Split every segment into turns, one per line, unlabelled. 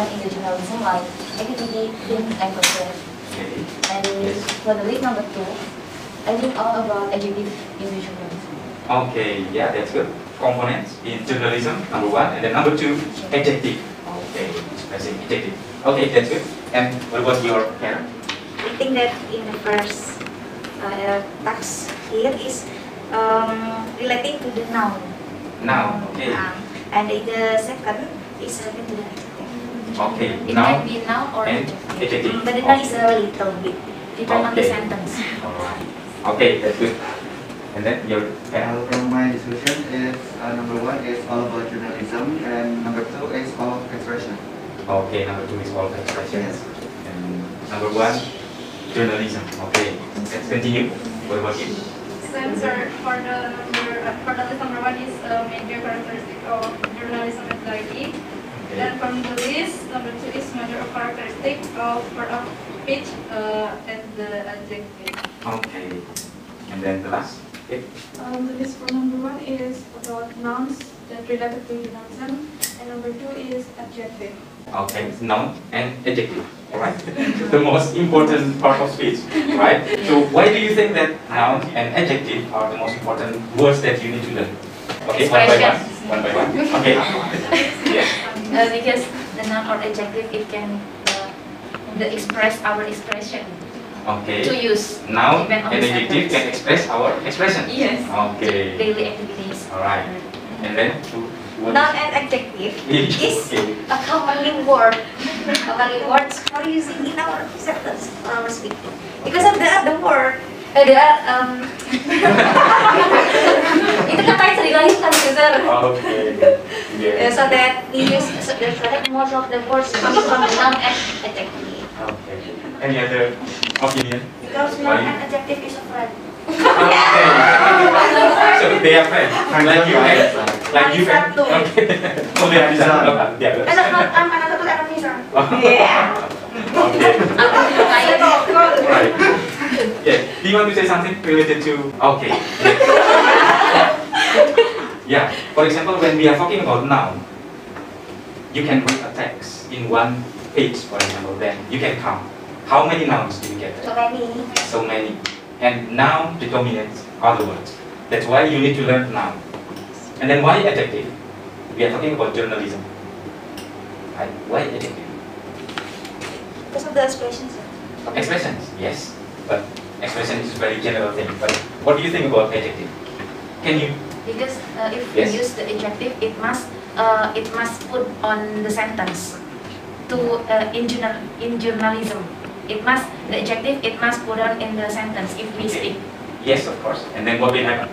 common in the journalism like activity, things, and process.
Okay.
And for the list number 2, I think all about adjective in the journalism.
Okay, yeah, that's good. Components in journalism, number 1, and then number 2, adjective. Okay, expressing adjective. Okay, that's good. And what about your parent?
I think that in the first task here is relating to the noun.
Noun, okay.
And the second is related to the adjective.
Okay,
It
noun
might be noun or
and
adjective.
adjective.
But the noun is a little bit.
Depend on the
Okay.
sentence.
Alright. Okay, that's good. And then your parent?
From my discussion is number 1 is all about journalism, and number 2 is all of expression.
Okay, number 2 is all of expressions. And number 1, journalism. Okay, let's continue. What about you?
Sensor for the list number 1 is major characteristic of journalism and Bagi.
Okay.
Then from the list number 2 is major characteristic of part of speech and the adjective.
Okay. And then the last? Okay.
The list for number 1 is about nouns that related to journalism, and number 2 is adjective.
Okay, noun and adjective. Alright. The most important part of speech, right? So why do you think that noun and adjective are the most important words that you need to learn? Okay, one by one. One by one. Okay. Yes.
Because the noun or adjective, it can express our expression.
Okay.
To use.
Noun
Depend on
and
the
adjective
sentence.
can express our expression.
Yes.
Okay.
Daily activities.
Alright. And then what
Noun and adjective is
Okay.
a commonly word. Commonly words for using in our sentence or our speaking. Because of the other word,
Itu kan tadi dilanjutkan, Sir.
Okay. Yeah.
so that we use so that most of the words come from the noun and adjective.
Okay. Any other opinion?
Because noun and adjective is a friend.
Okay. So they are friends. Like you and
Satu.
Okay. Oh, they are satu. Yeah.
Another tuh anak bisa.
Okay. Right. Yeah. Do you want to say something related to? Okay. Yeah. For example, when we are talking about noun, you can read a text in one page, for example. Then you can count how many nouns do you get.
So many.
So many. And noun predominates other words. That's why you need to learn noun. And then why adjective? We are talking about journalism. Right? Why adjective?
Because of the expressions.
Expressions, yes. But expression is a very general thing. But what do you think about adjective? Can you?
Because if
Yes.
we use the adjective, it must put on the sentence. To in journalism, the adjective must put on in the sentence if we speak.
Yes, of course. And then what will happen?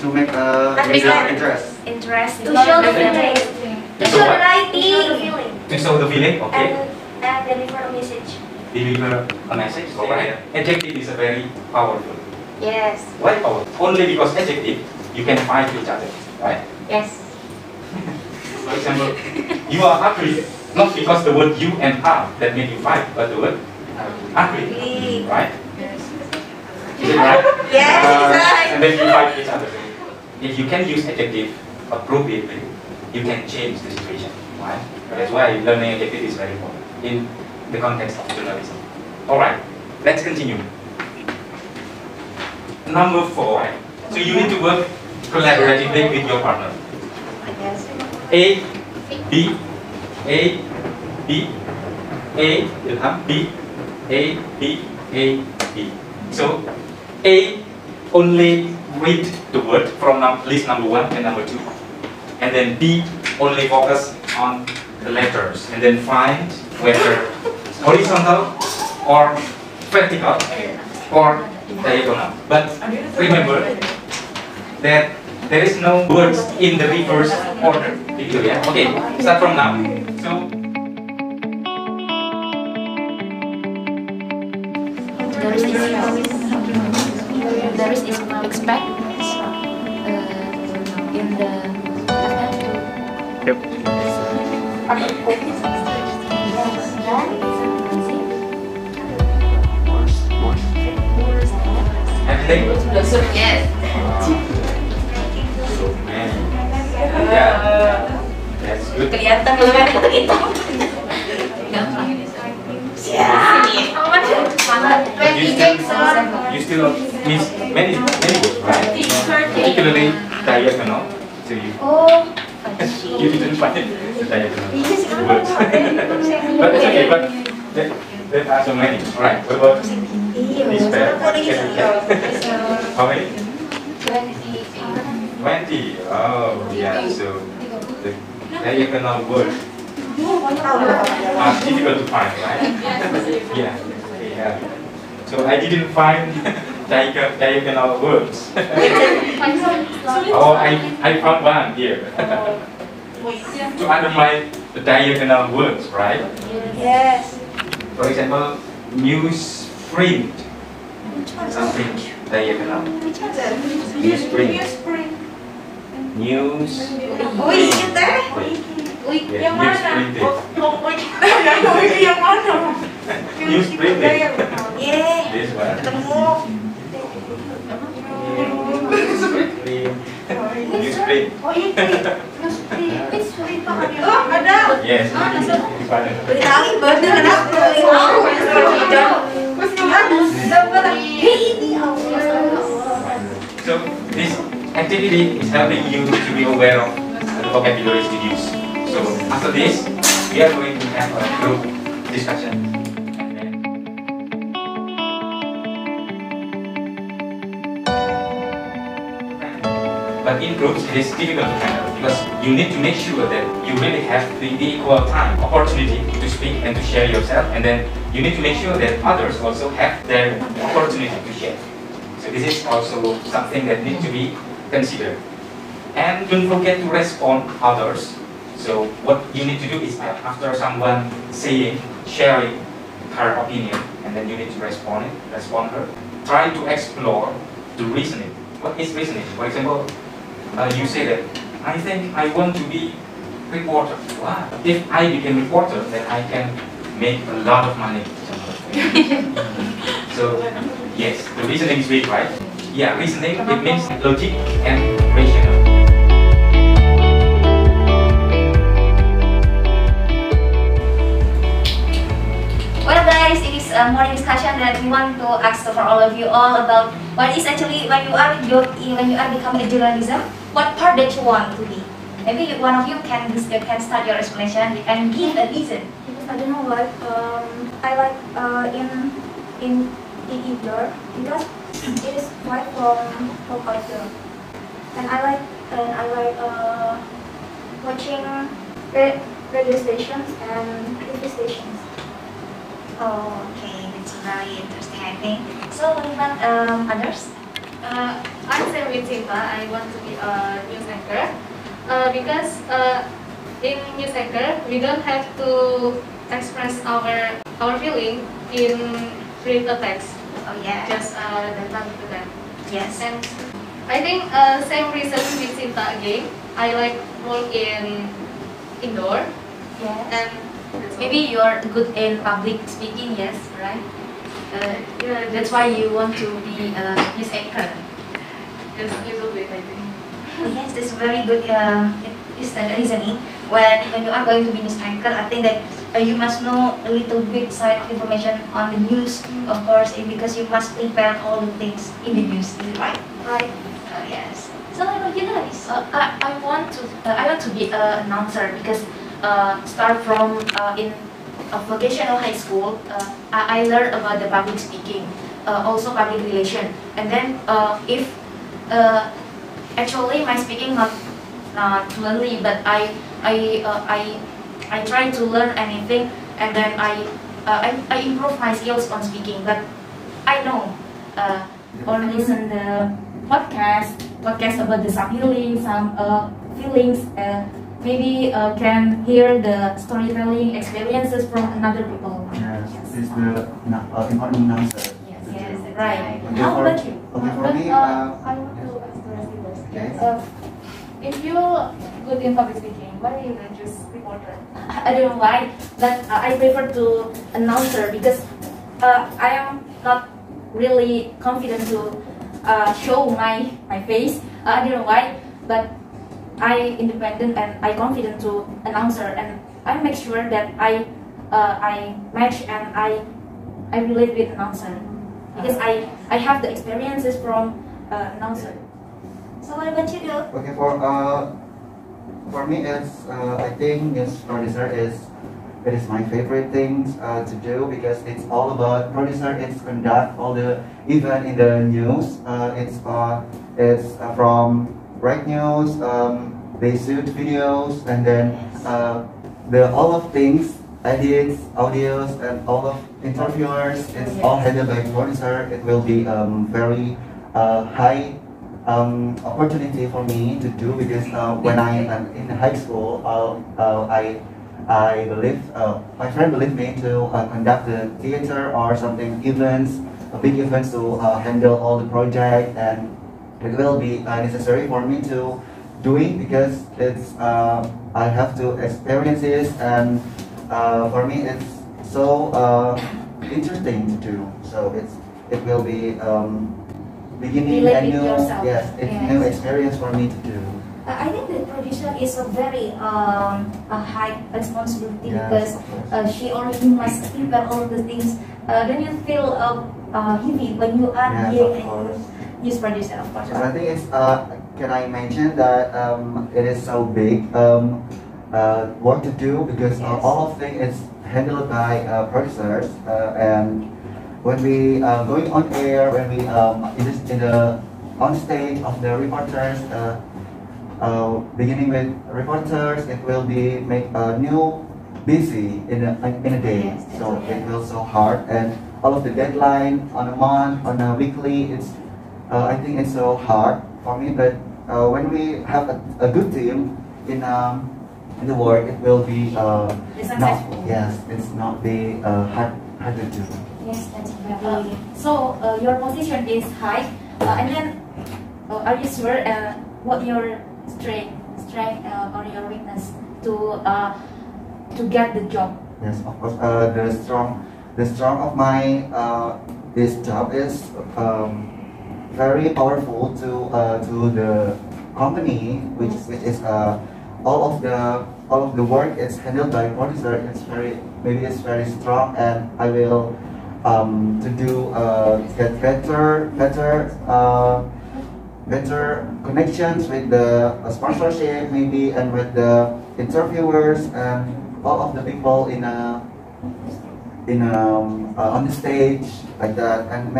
To make interest.
Interest.
To show the feeling. To show the writing.
To show the feeling, okay.
And deliver a message.
Deliver a message, alright. Adjective is a very powerful.
Yes.
Why powerful? Only because adjective you can fight each other, right?
Yes.
For example, you are ugly, not because the word you and are that make you fight, but the word ugly, right? Is it right?
Yes, right.
And then you fight each other. If you can use adjective appropriately, you can change the situation, right? That's why learning adjective is very important in the context of journalism. Alright, let's continue. Number 4. So you need to work collaboratively with your partner.
Yes.
A, B, A, B, A, B, A, B, A, B. So A only read the word from list number 1 and number 2. And then B only focus on the letters and then find whether horizontal or vertical or diagonal. But remember that there is no words in the reverse order. Okay, start from now. So
there is expect in the
yep. Everything?
yes.
So many. Yeah. That's good.
Kelihatan banget itu.
You still miss many words, right? Particularly diagonal. So you didn't find the diagonal words. But it's okay. But there are so many. All right. What about this pair? How many? 20. Oh, yeah. So the diagonal words are difficult to find, right? Yeah. Yeah. So I didn't find diagonal words. Oh, I found one here. To underline the diagonal words, right?
Yes.
For example, newsprint. Something diagonal. Newsprint. News.
Yang mana? Yang mana?
Newsprint. This one.
Ketemu.
Newsprint.
Ada.
Yes.
Berkali bener kenapa?
So this activity is helping you to be aware of the vocabularies we use. So after this, we are going to have a group discussion. But in groups, it is difficult to handle because you need to make sure that you really have the equal time, opportunity to speak and to share yourself, and then you need to make sure that others also have their opportunity to share. So this is also something that needs to be considered. And don't forget to respond others. So what you need to do is that after someone saying, sharing her opinion, and then you need to respond her, try to explore the reasoning. What is reasoning? For example, you say that, I think I want to be reporter. Wow. If I become reporter, then I can make a lot of money. So, yes, the reasoning is big, right? Yeah, reasoning, it means logic and rational.
Well guys, it is a morning discussion that we want to ask for all of you all about what is actually when you are becoming a journalism, what part that you want to be. Maybe one of you can start your explanation and give a reason.
I don't know what. I like in either because it is quite from pop culture, and I like watching radio stations and TV stations.
Oh, okay, that's very interesting, I think. So, what about others?
I'm same with Sinta. I want to be a news anchor because in news anchor we don't have to express our feeling in read a text.
Oh yeah.
Just data to them.
Yes.
And I think same reason with Sinta again. I like work in indoor.
Yes.
And
Maybe you are good in public speaking, yes, right?
yeah,
That's why you want to be a news anchor.
just a little bit, I think.
Oh, yes, that's very good reasoning. When you are going to be news anchor, I think that you must know a little bit side of information on the news, of course, because you must prepare all the things in the news, right?
Right.
Yes. So what about you guys?
I want to be an announcer because start from in a vocational high school, I learned about the public speaking, also public relation, and then if actually my speaking not fluently, but I try to learn anything, and then I improve my skills on speaking. But I know or listen the podcast about the some healing, some feelings. Maybe can hear the storytelling experiences from another people.
Yes, this is the important announcer.
Yes, right.
Okay,
How about you?
Okay, for me,
I want to ask the rest.
okay.
If you're good in public speaking, why you not just reporter?
I don't know why, but I prefer to announcer because I am not really confident to show my face. I don't know why, but I independent and I confident to announcer, and I make sure that I I match and I relate with announcer because I have the experiences from announcer.
So what about you, Goh?
Okay, for me, it's I think news producer it is my favorite thing to do because it's all about producer. It's conduct all the event in the news. It's from break news. They shoot videos and then the all of things, edits, audios, and all of interviewers. It's all handled by producer. It will be very high opportunity for me to do because when I am in high school, I believe my friend believed me to conduct the theater or something events, big events to handle all the project, and it will be necessary for me to doing because it's I have to experience it, and for me it's so interesting to do. So it will be beginning a new new experience for me to do.
I think the producer is a very high responsibility because she already must prepare all the things. Then you feel heavy when you are being a news producer, of course.
I think it's. Can I mention that it is so big work to do because all of things is handled by producers and when we going on air, when we in the on stage of the reporters. Beginning with reporters, it will be make a new busy in a day. So it will so hard and all of the deadline on a month, on a weekly. It's I think it's so hard for me. But when we have a good team in the work, it will be not it's not be hard to do.
Yes, that's very.
So your position is high, and then are you sure what your strength or your weakness to get the job?
Yes, of course. The strong of my this job is very powerful to the company, which is all of the work is handled by producer. It's very strong, and I will to do get better connections with the sponsorship maybe and with the interviewers and all of the people on the stage like that. And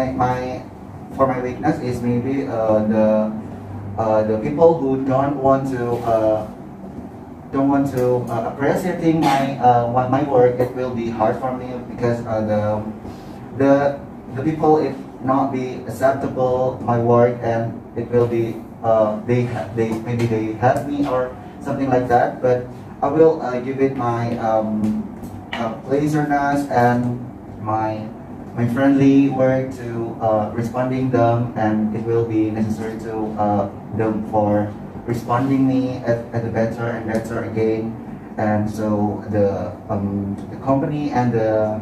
for my weakness is maybe the people who don't want to appreciating my work. It will be hard for me because the people it not be acceptable my work, and it will be they help me or something like that. But I will give it my pleasantness and my friendly work to responding them, and it will be necessary to them for responding me at a better and better again. And so the company and the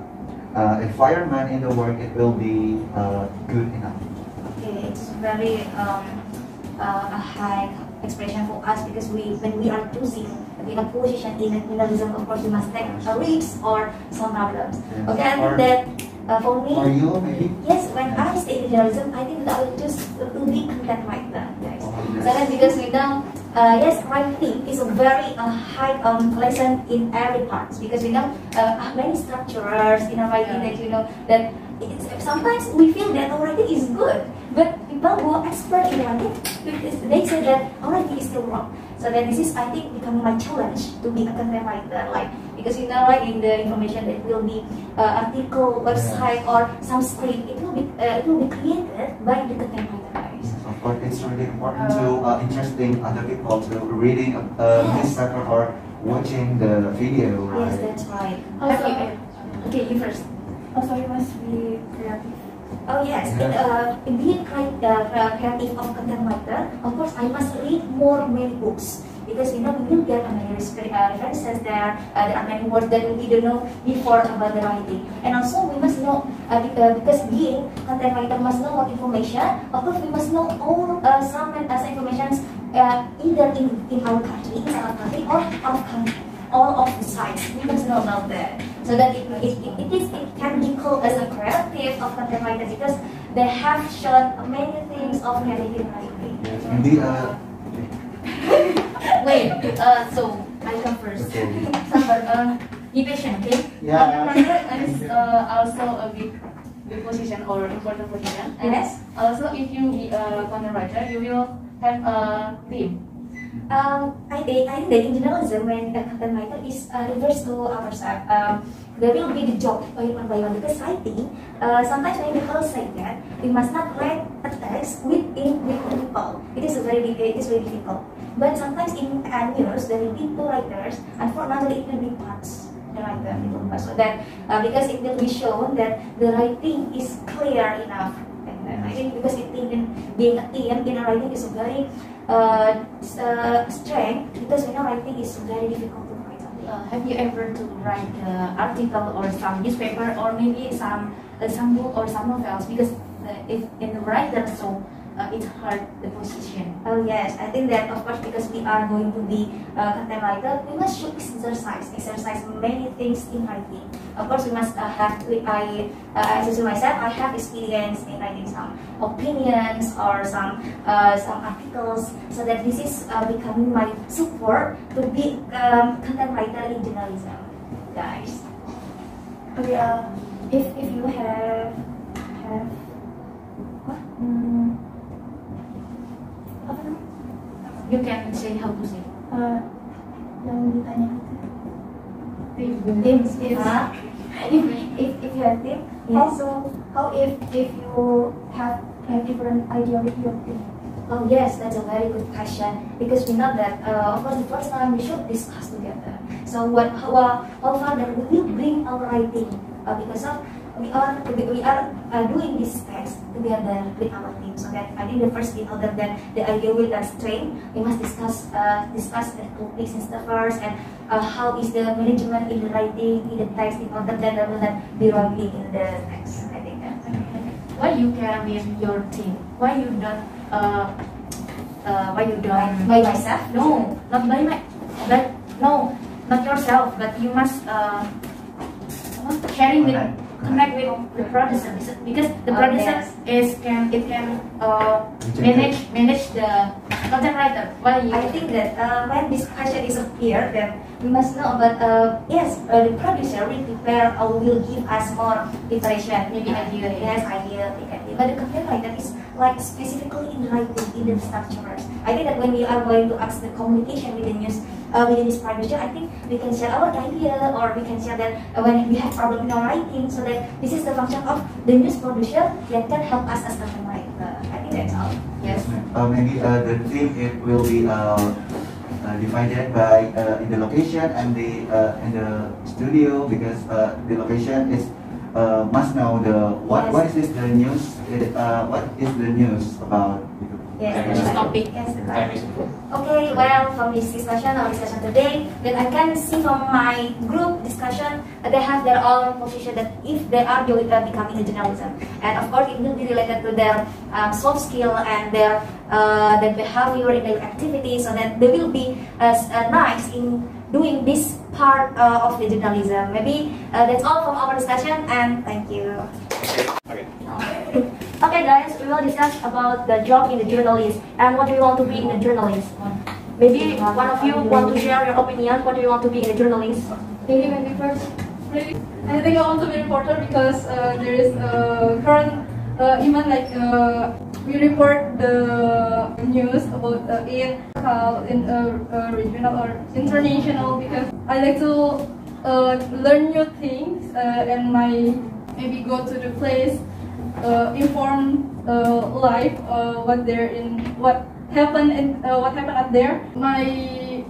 environment in the work, it will be good enough.
Okay, it's very a high expression for us because when we are choosing a position in journalism, of course we must take a risk or some problems.
Yes.
Okay, I think that for me,
for you maybe?
yes, when I stay in journalism, I think that I will choose to be content writer, guys.
Oh, yes.
So then because we know, yes, writing is a very high lesson in every part because we know many structures in our writing that you know that sometimes we feel that our writing is good, but people who are expert in writing, they say that our writing is still wrong. So then this is, I think, becoming my challenge to be a content writer, like because you know, like in the information that will be article, website, or some script, it will be created by the content writers.
Of course, it's really important to interesting other people to reading a newspaper or watching the video, right?
Yes, that's right.
Okay, you first.
Also, you must be creative.
Oh yes, in being creative of content writer, of course I must read many books because you know we will get many references there. There are many words that we don't know before about the writing, and also we must know because being content writer must know what information. Of course, we must know all some information either in our country, or out of country, all of the sites. We must know about that. so that it can be called as a creative of content writers because they have shown many things of creative writing.
Maybe
Wait, so I come first.
Okay.
Sabar, be patient, okay?
Yeah.
Content writer is also a big position or important position. And
Yes.
also, if you be a content writer, you will have a team.
I think that in journalism, when the content writer is reversed to ourselves, there will be the job one by one because I think sometimes when people say that we must not write a text with people, it is very difficult. But sometimes in news there will be two writers, unfortunately it will be parts. So that because it will be shown that the writing is clear enough. And I think because it being a team in a writing is a very strength because writing is very difficult to write.
Have you ever to write an article or some newspaper or maybe some book or some novels? Because if in the writer, so it's hard the position.
Oh yes, I think that of course because we are going to be content writer, we must should exercise many things in writing. Of course, we must have. As myself, I have experience in writing some opinions or some articles, so that this is becoming my support to be content writer in journalism, guys.
Okay, if you have what? Apa namanya?
You can say how to say.
Yang ditanya
Team.
if you have team,
Yes.
how if you have different idea with your team?
Oh yes, that's a very good question because we know that of course the first time we should discuss together. So how far that we will bring our writing because of we are doing this text together with our team. So that I think the first thing other than the idea with that strain, we must discuss the topics and stuff first and how is the management in the writing in the text in order that I will not be wrongly in the text. I think that.
Why you can with your team? Why you don't?
By myself?
No, not by my. But no, not yourself. But you must sharing with connect with the producer because the producer can manage the content writer. Why you?
I think that when this question is appear, then we must know about the producer will prepare or will give us more preparation, maybe idea. Yes, idea. But the content writer is like specifically in writing in the structures. I think that when we are going to ask the communication with the news this producer, I think we can share our idea or we can share that when we have problem in our writing, so that this is the function of the news producer that can help us as content writer. I think that's all.
Yes.
Maybe the team it will be divided by in the location and the in the studio because the location is must know the what is this the news what is the news about.
Yes,
This topic.
Yes, okay, well, from this discussion today, then I can see from my group discussion that they have their own position that if they are becoming a journalism, and of course it will be related to their soft skill and their behavior in their activities, so that they will be nice in doing this part of the journalism. Maybe that's all from our discussion, and thank you.
Okay.
Okay guys, we will discuss about the job in the journalist and what do you want to be in a journalist. Maybe one of you want to share your opinion, what do you want to be in a journalist?
Maybe first. Really, I think I want to be a reporter because there is current even like we report the news about in regional or international because I like to learn new things and maybe go to the place. Inform life what happened out there. My view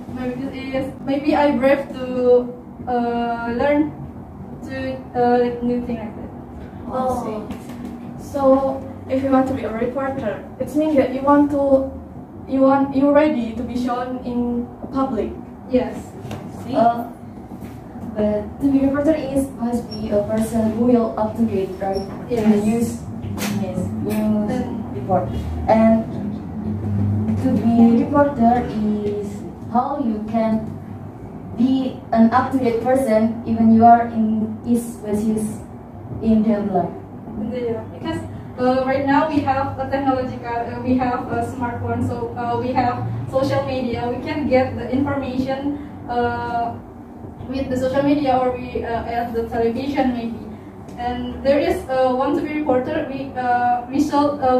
is maybe I brave to learn to new thing like that.
Oh, so if you want to be a reporter, it means that you're ready to be shown in public.
Yes.
But to be a reporter must be a person who will up to date, right?
Yes.
News report. And to be a reporter is how you can be
an up-to-date person even you are in his versus in daily life.
Yeah, because right now we have a technological, we have a smartphone, so we have social media. We can get the information with the social media, or we at the television maybe. And there is want to be reporter. We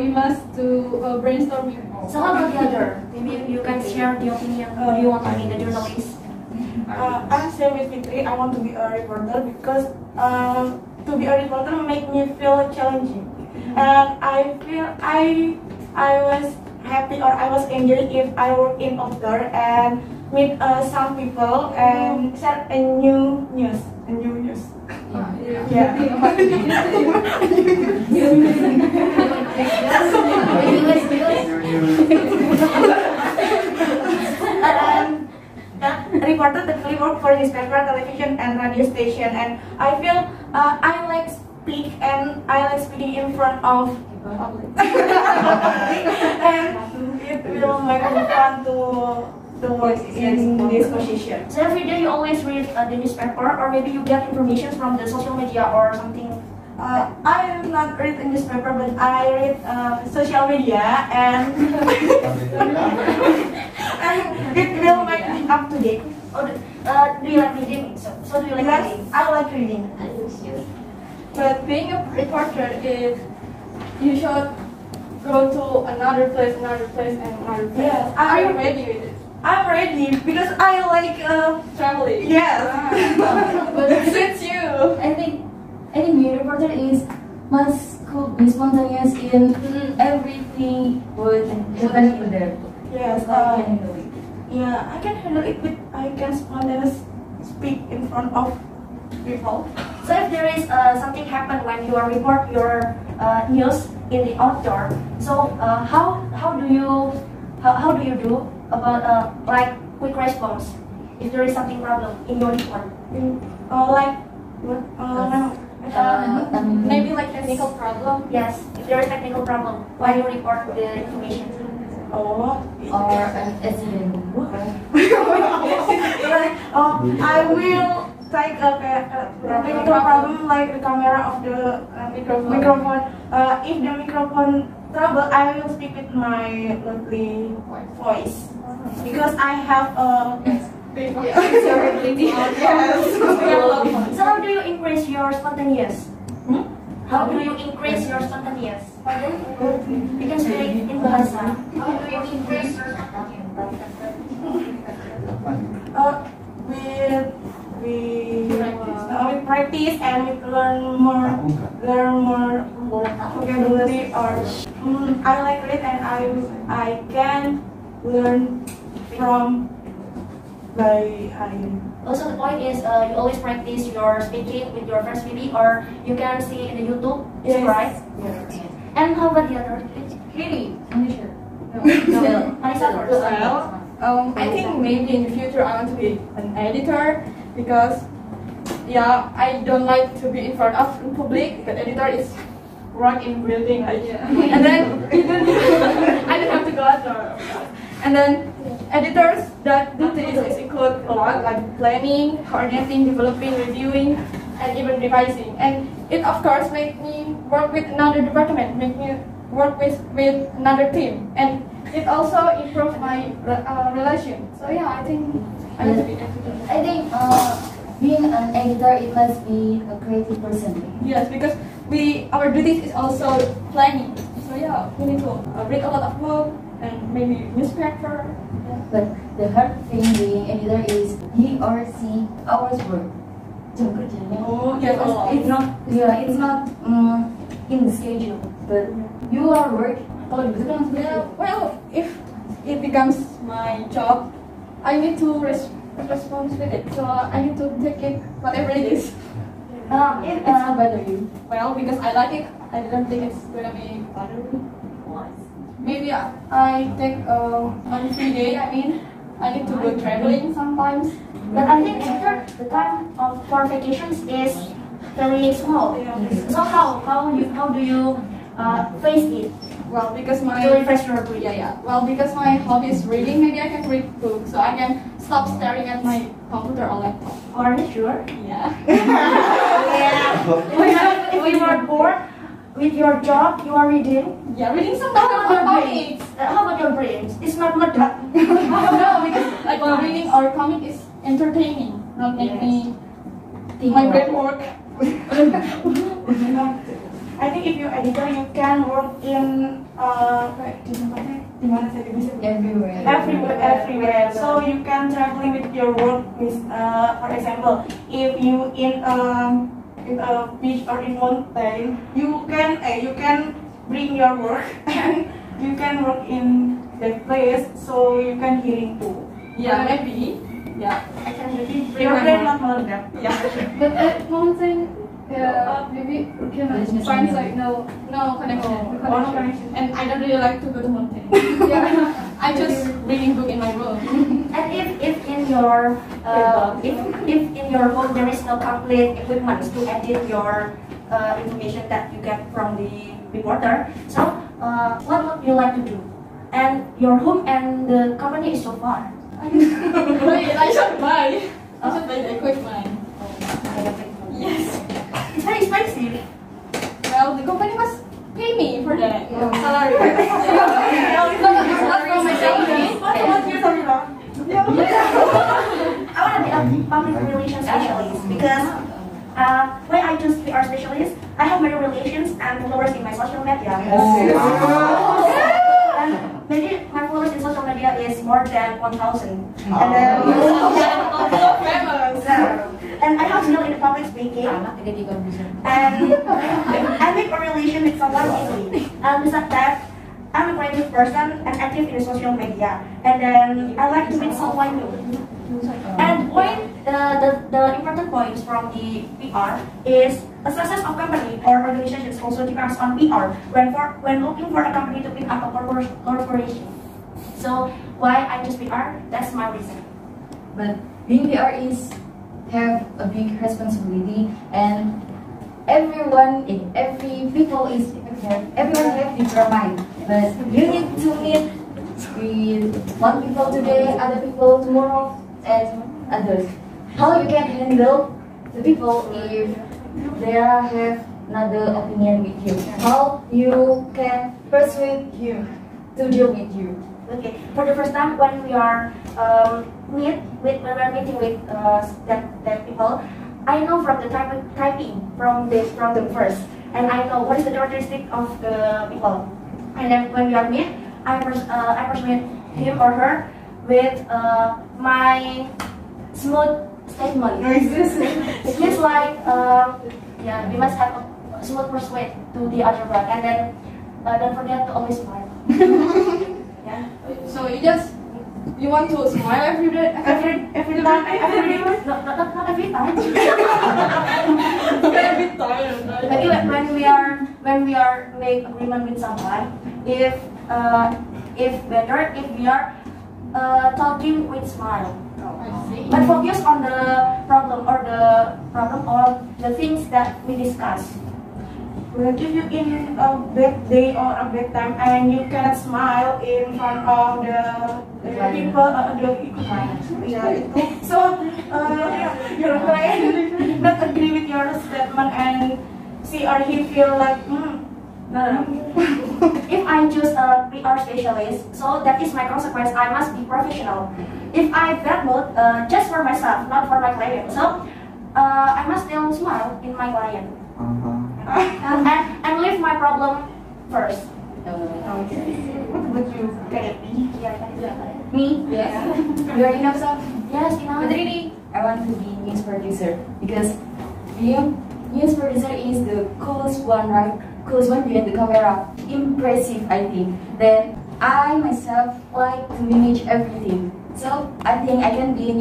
must to brainstorm.
So how about the other? Maybe you can share the opinion. What do you want to be the journalist?
I'm same with Fitri. I want to be a reporter because to be a reporter make me feel challenging, and I feel I was happy or I was enjoy if I work in outdoor and meet some people and share a new news. Yeah. Reporter typically work for newspaper, television, and radio station, and I feel I like speaking in front of public, and it will make me fun to work in this position.
So every day you always read the newspaper, or maybe you get information from the social media or something.
I do not read a newspaper, but I read social media, and it will make me up to date.
Oh, do you like reading? So do you like
Yes,
reading?
I like reading.
But being a reporter is you should go to another place, and another place.
Yes,
Are you ready with it?
I'm ready because I like
Traveling.
yes.
But it suits you.
I think being a reporter is could be spontaneous in everything would happen there.
Yes,
I can handle it.
yeah, I can handle it, but I can spontaneously speak in front of people.
So if there is something happen when you report your news in the outdoor, so how do you do about like quick response if there is something problem in your report?
Like what?
Maybe like technical problem.
Yes, if there is technical problem when you report the information
Oh,
or an accident.
I will take a technical problem like the camera of the microphone. If the microphone trouble, I will speak with my lovely voice because I have a
So how do you increase your spontaneous? How do you increase your spontaneous? You can speak in bahasa. How do you increase your spontaneous?
With practice and with learn more vocabulary, or I like it and I can learn from by
Also, the point is you always practice your speaking with your friends maybe, or you can see in the YouTube,
Yes.
right?
Yes.
And how about the other?
Really?
Marisa first.
I think maybe in the future I want to be an editor because I don't like to be in front of public, but editor is work in building and then I don't have to go outdoor. And then editors that do this include a lot like planning, coordinating, developing, reviewing, and even revising. And it of course make me work with another department, make me work with another team, and it also improve my relation. So I think I want to be an editor.
I think being an editor, it must be a creative person.
Yes, because our duties is also planning. So we need to read a lot of book and maybe newspaper.
But the hard thing being editor is he or she hours work.
Oh, yes, a lot.
It's not in the schedule, but you are work. Kalau gitu kan
Well, if it becomes my job, I need to respond with it. So I need to take it whatever it is.
It's not bother you.
Well, because I like it, I don't think it's gonna be bother me. Maybe I take on free day. I mean, I need to go traveling sometimes.
But I think the time for vacations is very small. So how do you face it
Well, because my
To refresh your brain.
Well, because my hobby is reading, maybe I can read books, so I can stop staring at my computer or laptop.
Are you sure?
Yeah.
Yeah. If you are bored with your job, you are reading.
Yeah, reading some
How about your brain?
comics.
How about your brain? It's not meledak.
No, because like reading or comic is entertaining, not make me my brain work.
I think if you're editor, you can work in everywhere. So you can traveling with your work. For example, if you in a beach or in mountain, you can bring your work and you can work in that place. So you can hearing too.
Yeah, maybe. Yeah.
I can bring your brain not meledak.
Yeah. But at mountain, maybe we can find like no connection.
No connection.
And I don't really like to go to mountain. Yeah. I just reading book in my room.
And if in your if in your home there is no complete equipment to edit your information that you get from the reporter, so what would you like to do? And your home and the company is so far.
Wait, I should buy the equipment. Yes.
It's very expensive.
Well, the company must pay me for that. Salary. It's not from my salary.
What about you, Samira?
I want to be a public relations specialist because when I choose PR specialist, I have many relations and followers in my social media. And maybe my followers in social media is more than 1,000. And then and I have skill in public speaking. And I make a relation with someone easily. And besides that, I'm a creative person and active in social media. And then I like to meet someone new. And when the important points from the PR is a success of company or organizations also depends on PR when looking for a company to pick up a corporation. So why I choose PR? That's my reason.
But being PR is have a big responsibility, and everyone have different mind. But you need to meet with one people today, other people tomorrow, and others. How you can handle the people if they have another opinion with you? How you can persuade you to deal with you?
Okay. For the first time, when we are meeting with that people, I know from the typing from the first, and I know what is the characteristic of the people. And then when we are meet, I persuade him or her with my smooth statement. It means like we must have a smooth persuade to the other one, and then don't forget to always smile. Yeah.
So you want to smile every day?
Every time? Not every time.
Every time.
Maybe when we are make agreement with someone, if better if we are talking with smile. But focus on the problem or the things that we discuss.
If you in a bad day or a bad time and you cannot smile in front of the people, so your client not agree with your statement and she or he feel like
No. If I choose a PR specialist, so that is my consequence. I must be professional. If I bad mood, just for myself, not for my client. So I must still smile in my client. And leave my problem first.
okay. What about you?
Me? Yes. You already know some?
Yes, enough.
But really, I want to be news producer because being news producer is the coolest one, right? Coolest one behind the camera. Impressive, I think. Then I myself like to manage everything. So I think I can be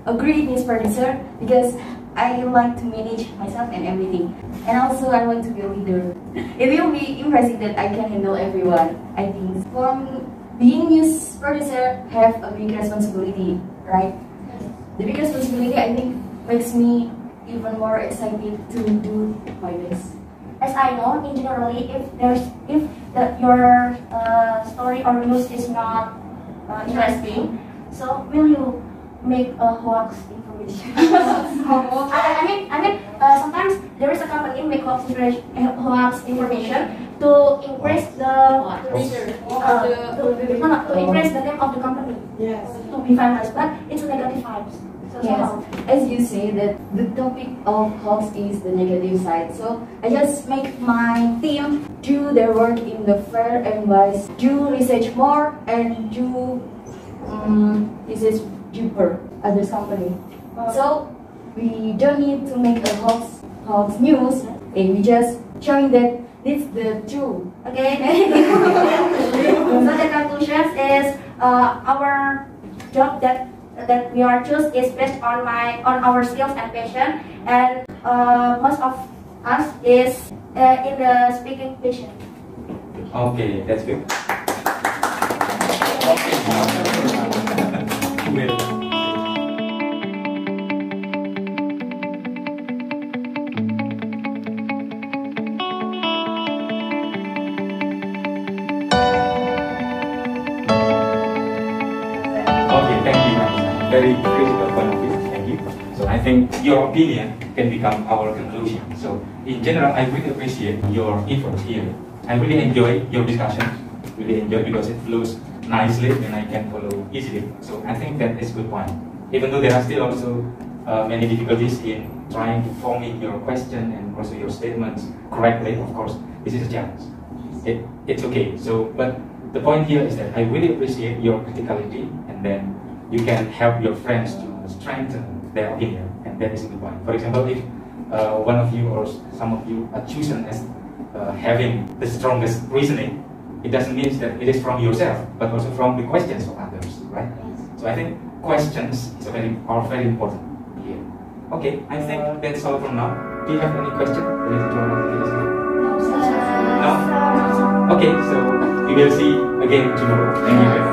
a great news producer because I like to manage myself and everything. And also I want to be a leader. It will be impressive that I can handle everyone, I think. From being news producer, have a big responsibility, right? The big responsibility, I think, makes me even more excited to do my best.
As I know, in generally, if
that your story or news is not interesting, so will you make a hoax information? I mean, sometimes there is a company make hoax information to increase the to increase the name of the company.
Yes.
To be famous, but it's a negative vibes. So
Yes, as you say that the topic of hoax is the negative side. So I just make my team do their work in the fair advice, do research more and do research deeper other company. So we don't need to make a hoax news. Okay, we just showing that it's the truth.
Okay. So the conclusion is our job that we are choose is based on our skills and passion, and most of us is in the speaking passion.
Okay, that's good. Well, very critical point of view. Thank you. So I think your opinion can become our conclusion. So in general, I really appreciate your effort here. I really enjoy your discussion. Really enjoy because it flows nicely and I can follow easily. So I think that is a good point. Even though there are still also many difficulties in trying to formulate your question and also your statements correctly, of course, this is a challenge. It's okay. So, but the point here is that I really appreciate your criticality, and then you can help your friends to strengthen their opinion, and that is a good point. For example, if one of you or some of you are chosen as having the strongest reasoning, it doesn't mean that it is from yourself, but also from the questions of others, right? So I think questions are very important here. Okay, I think that's all for now. Do you have any question related to our activities? No? Okay, so we will see again tomorrow. Thank you very much.